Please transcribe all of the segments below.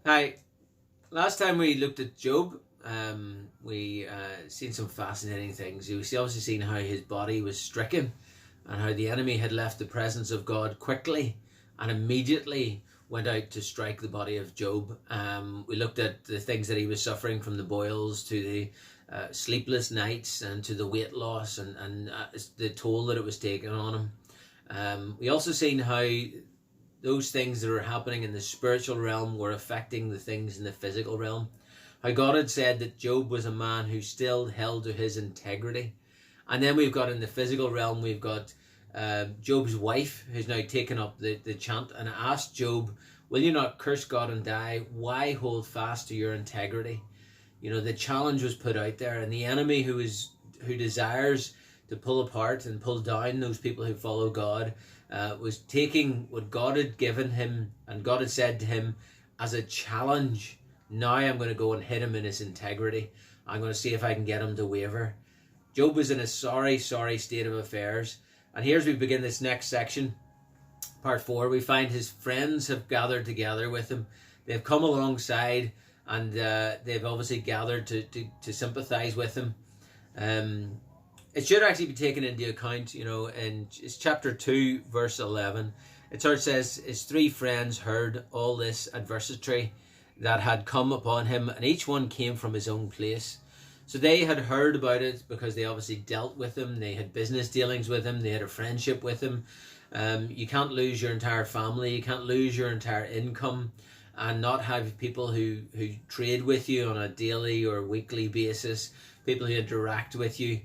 Hi. Last time we looked at Job, we seen some fascinating things. We obviously seen how his body was stricken and how the enemy had left the presence of God quickly and immediately went out to strike the body of Job. We looked at the things that he was suffering, from the boils to the sleepless nights and to the weight loss and the toll that it was taking on him. We also seen how those things that are happening in the spiritual realm were affecting the things in the physical realm. How God had said that Job was a man who still held to his integrity. And then we've got in the physical realm, we've got Job's wife, who's now taken up the chant and asked Job, will you not curse God and die? Why hold fast to your integrity? You know, the challenge was put out there, and the enemy who desires to pull apart and pull down those people who follow God was taking what God had given him, and God had said to him as a challenge. Now I'm going to go and hit him in his integrity. I'm going to see if I can get him to waver. Job was in a sorry state of affairs. And here's we begin this next section, part 4. We find his friends have gathered together with him. They've come alongside, and they've obviously gathered to sympathize with him. It should actually be taken into account, in it's chapter 2, verse 11. It sort of says, his 3 friends heard all this adversity that had come upon him, and each one came from his own place. So they had heard about it because they obviously dealt with him. They had business dealings with him. They had a friendship with him. You can't lose your entire family. You can't lose your entire income and not have people who trade with you on a daily or weekly basis, people who interact with you,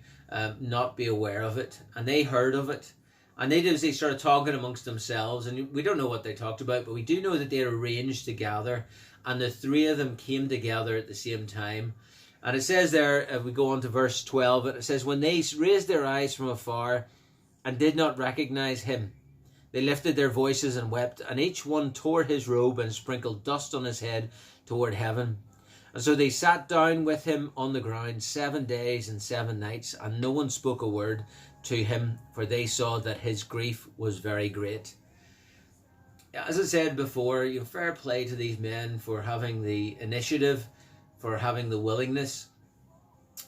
not be aware of it. And they heard of it. And they started talking amongst themselves. And we don't know what they talked about, but we do know that they arranged to gather. And the 3 of them came together at the same time. And it says there, if we go on to verse 12, it says, when they raised their eyes from afar and did not recognize him, they lifted their voices and wept, and each one tore his robe and sprinkled dust on his head toward heaven. And so they sat down with him on the ground 7 days and 7 nights, and no one spoke a word to him, for they saw that his grief was very great. As I said before, fair play to these men for having the initiative, for having the willingness.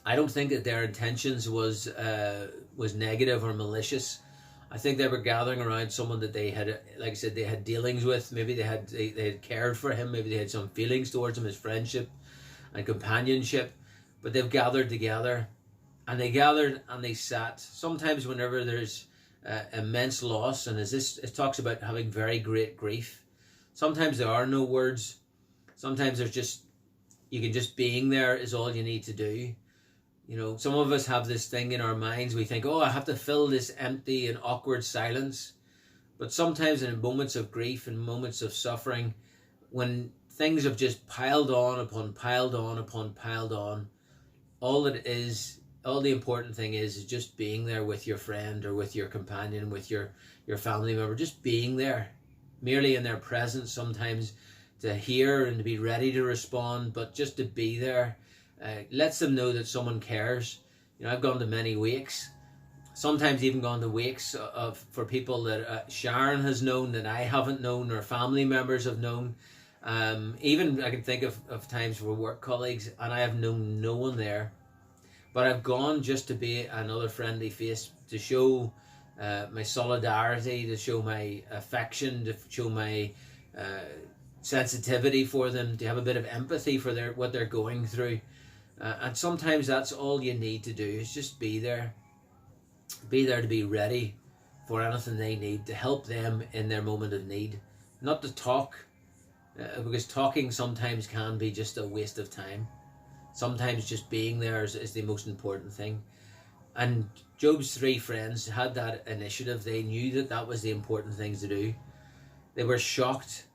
I don't think that their intentions was negative or malicious. I think they were gathering around someone that they had, like I said, they had dealings with. Maybe they had cared for him. Maybe they had some feelings towards him, his friendship and companionship. But they've gathered together, and they gathered and they sat. Sometimes whenever there's immense loss, and it talks about having very great grief, sometimes there are no words. Sometimes there's just being there is all you need to do. Some of us have this thing in our minds. We think, I have to fill this empty and awkward silence. But sometimes in moments of grief and moments of suffering, when things have just piled on upon piled on upon piled on, all the important thing is just being there with your friend or with your companion, with your family member, just being there, merely in their presence, sometimes to hear and to be ready to respond, but just to be there. Lets them know that someone cares. I've gone to many wakes, sometimes even gone to wakes for people that Sharon has known that I haven't known, or family members have known. Even I can think of times for work colleagues, and I have known no one there, but I've gone just to be another friendly face, to show my solidarity, to show my affection, to show my sensitivity for them, to have a bit of empathy for what they're going through. And sometimes that's all you need to do, is just be there. Be there to be ready for anything they need, to help them in their moment of need. Not to talk, because talking sometimes can be just a waste of time. Sometimes just being there is the most important thing. And Job's 3 friends had that initiative. They knew that was the important thing to do. They were shocked.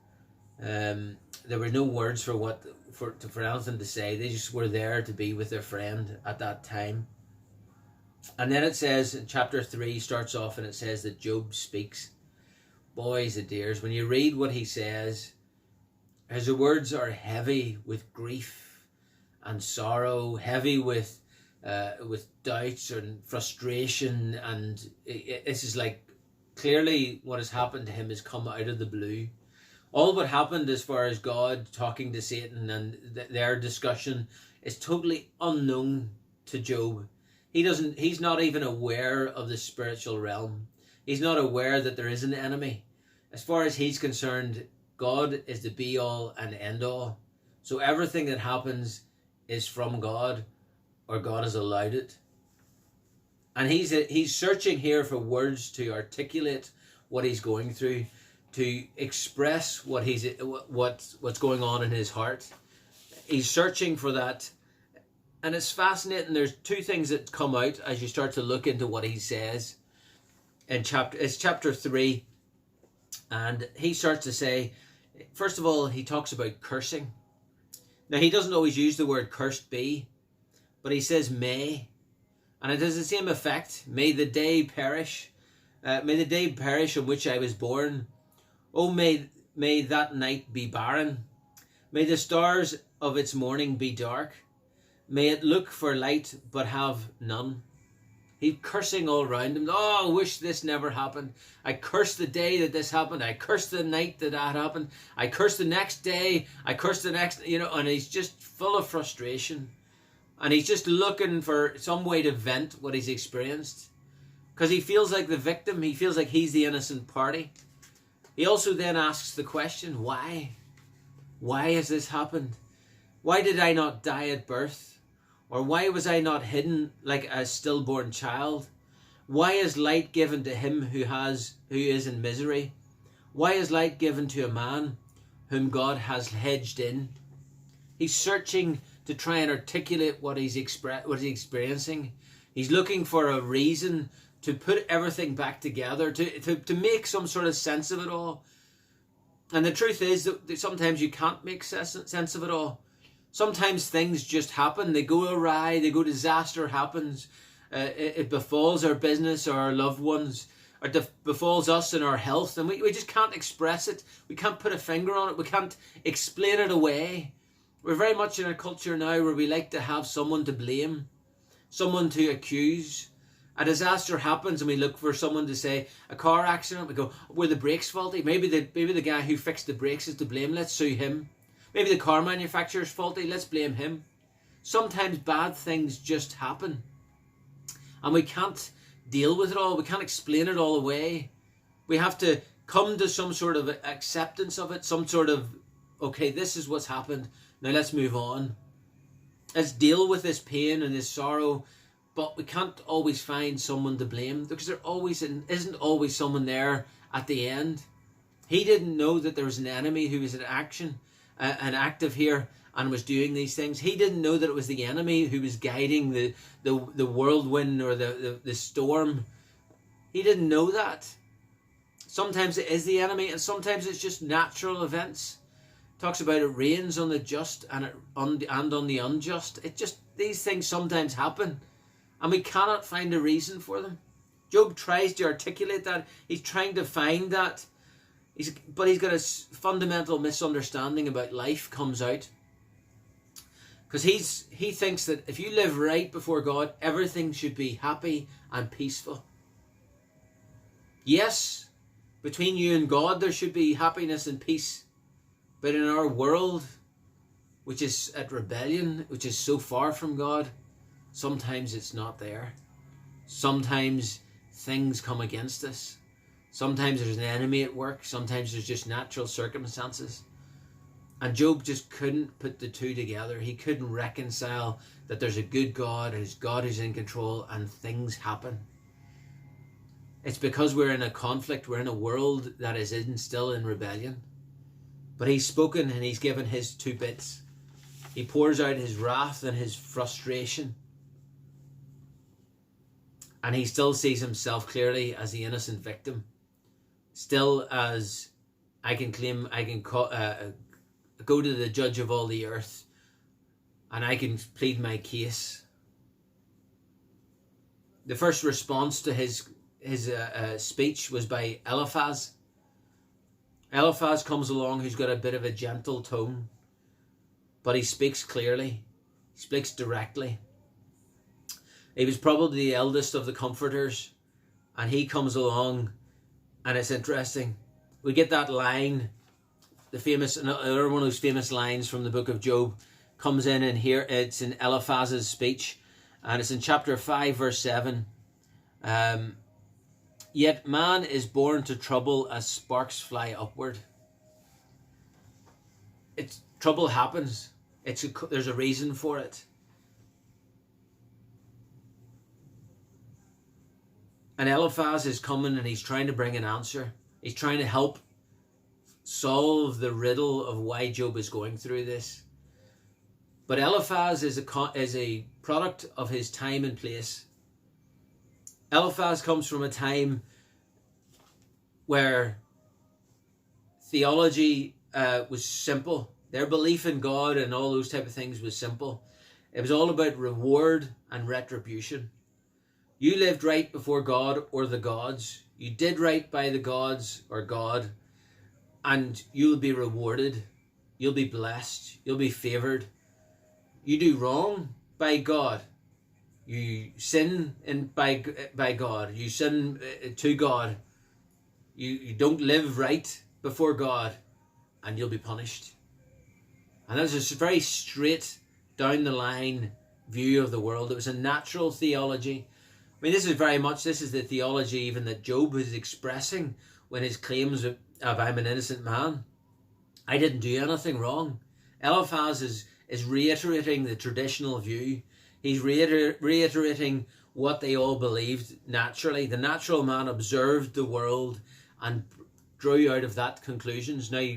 There were no words for anything to say. They just were there to be with their friend at that time. And then it says in chapter 3 starts off, and it says that Job speaks. Boys and dears, when you read what he says, his words are heavy with grief and sorrow, heavy with doubts and frustration, and this is like, clearly what has happened to him has come out of the blue. All what happened as far as God talking to Satan and their discussion is totally unknown to Job. He's not even aware of the spiritual realm. He's not aware that there is an enemy. As far as he's concerned, God is the be all and end all. So everything that happens is from God, or God has allowed it. And he's searching here for words to articulate what he's going through, to express what's going on in his heart. He's searching for that. And it's fascinating. There's two things that come out as you start to look into what he says. It's chapter 3. And he starts to say, first of all, he talks about cursing. Now, he doesn't always use the word cursed be, but he says may. And it has the same effect. May the day perish. May the day perish on which I was born. Oh, may that night be barren. May the stars of its morning be dark. May it look for light, but have none. He's cursing all around him. Oh, I wish this never happened. I curse the day that this happened. I curse the night that happened. I curse the next day. I curse the next, and he's just full of frustration. And he's just looking for some way to vent what he's experienced. Because he feels like the victim. He feels like he's the innocent party. He also then asks the question, why? Why has this happened? Why did I not die at birth? Or why was I not hidden like a stillborn child? Why is light given to him who is in misery? Why is light given to a man whom God has hedged in? He's searching to try and articulate what he's experiencing. He's looking for a reason to put everything back together, to make some sort of sense of it all. And the truth is that sometimes you can't make sense of it all. Sometimes things just happen. They go awry. Disaster happens. It befalls our business or our loved ones, or befalls us in our health, and we just can't express it. We can't put a finger on it. We can't explain it away. We're very much in a culture now where we like to have someone to blame, someone to accuse. A disaster happens and we look for someone to say, a car accident, we go, were the brakes faulty? Maybe the guy who fixed the brakes is to blame. Let's sue him. Maybe the car manufacturer's faulty. Let's blame him. Sometimes bad things just happen. And we can't deal with it all. We can't explain it all away. We have to come to some sort of acceptance of it. Some sort of, okay, this is what's happened. Now let's move on. Let's deal with this pain and this sorrow. But we can't always find someone to blame, because there isn't always someone there at the end. He didn't know that there was an enemy who was in action. And active here and was doing these things. He didn't know that it was the enemy who was guiding the whirlwind or the storm. He didn't know that. Sometimes it is the enemy, and sometimes it's just natural events. It talks about it rains on the just and on the unjust. These things sometimes happen, and we cannot find a reason for them. Job tries to articulate that. He's trying to find that. But he's got a fundamental misunderstanding about life comes out. Because he thinks that if you live right before God, everything should be happy and peaceful. Yes, between you and God there should be happiness and peace. But in our world, which is at rebellion, which is so far from God, sometimes it's not there. Sometimes things come against us. Sometimes there's an enemy at work. Sometimes there's just natural circumstances. And Job just couldn't put the two together. He couldn't reconcile that there's a good God, and God who's in control, and things happen. It's because we're in a conflict. We're in a world that is still in rebellion. But he's spoken and he's given his two bits. He pours out his wrath and his frustration. And he still sees himself clearly as the innocent victim. Still, as I can go to the judge of all the earth, and I can plead my case. The first response to his speech was by Eliphaz. Eliphaz comes along, who's got a bit of a gentle tone, but he speaks clearly. He speaks directly. He was probably the eldest of the comforters, and he comes along. And it's interesting. We get that line the famous, another one of those famous lines from the book of Job comes in, and here it's in Eliphaz's speech, and it's in chapter 5 verse 7. Yet man is born to trouble as sparks fly upward. Trouble happens. There's a reason for it. And Eliphaz is coming and he's trying to bring an answer. He's trying to help solve the riddle of why Job is going through this. But Eliphaz is a product of his time and place. Eliphaz comes from a time where theology was simple. Their belief in God and all those type of things was simple. It was all about reward and retribution. You lived right before God or the gods. You did right by the gods or God, and you'll be rewarded. You'll be blessed. You'll be favored. You do wrong by God. You sin by God. You sin to God. You don't live right before God, and you'll be punished. And that's a very straight down the line view of the world. It was a natural theology. I mean, this is the theology even that Job is expressing when his claims of I'm an innocent man. I didn't do anything wrong. Eliphaz is reiterating the traditional view. He's reiterating what they all believed naturally. The natural man observed the world and drew out of that conclusions. Now,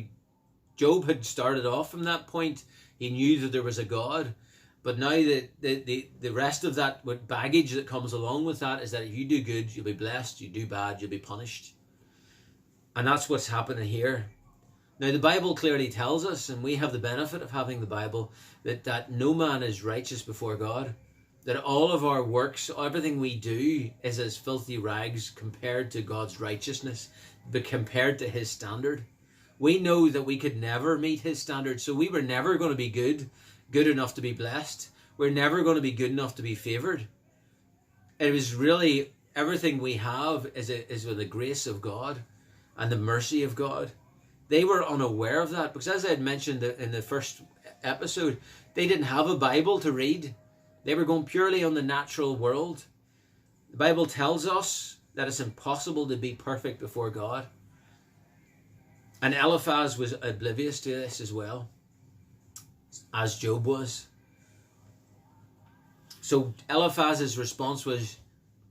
Job had started off from that point. He knew that there was a God. But now the rest of that with baggage that comes along with that is that if you do good, you'll be blessed. You do bad, you'll be punished. And that's what's happening here. Now the Bible clearly tells us, and we have the benefit of having the Bible, that no man is righteous before God. That all of our works, everything we do is as filthy rags compared to God's righteousness, but compared to his standard. We know that we could never meet his standard, so we were never going to be good enough to be blessed. We're never going to be good enough to be favored. It was really everything we have is with the grace of God and the mercy of God. They were unaware of that because, as I had mentioned in the first episode, they didn't have a Bible to read. They were going purely on the natural world. The Bible tells us that it's impossible to be perfect before God. And Eliphaz was oblivious to this as well, as Job was. So Eliphaz's response was,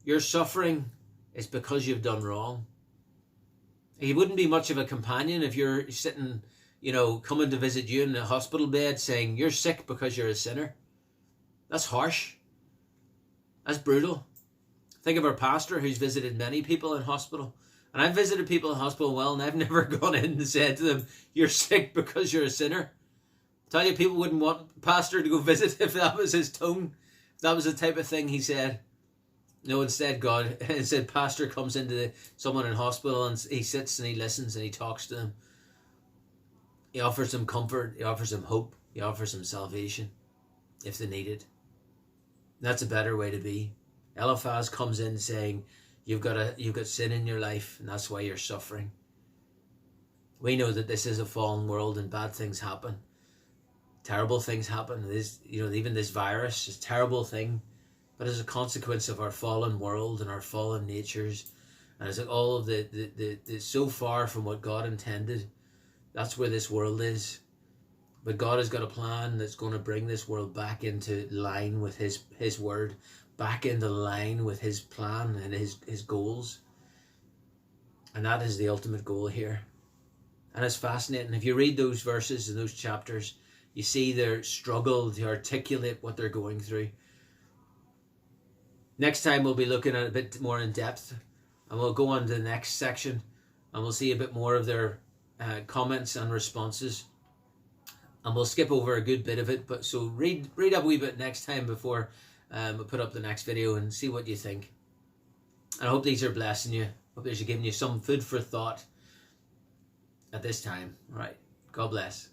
your suffering is because you've done wrong. He wouldn't be much of a companion if you're sitting, coming to visit you in the hospital bed saying you're sick because you're a sinner. That's harsh. That's brutal. Think of our pastor who's visited many people in hospital. And I've visited people in hospital, and I've never gone in and said to them, you're sick because you're a sinner. I tell you, people wouldn't want pastor to go visit if that was his tone. If that was the type of thing he said. No, instead pastor comes into someone in hospital and he sits and he listens and he talks to them. He offers them comfort. He offers them hope. He offers them salvation if they need it. That's a better way to be. Eliphaz comes in saying, you've got sin in your life and that's why you're suffering. We know that this is a fallen world and bad things happen. Terrible things happen. Even this virus is a terrible thing, but as a consequence of our fallen world and our fallen natures, and as all of the so far from what God intended, that's where this world is. But God has got a plan that's going to bring this world back into line with his word, back into line with his plan and his goals. And that is the ultimate goal here. And it's fascinating. If you read those verses and those chapters, you see their struggle to articulate what they're going through. Next time we'll be looking at a bit more in depth, and we'll go on to the next section and we'll see a bit more of their comments and responses. And we'll skip over a good bit of it, but so read a wee bit next time before we put up the next video and see what you think. And I hope these are blessing you. I hope these are giving you some food for thought at this time. All right. God bless.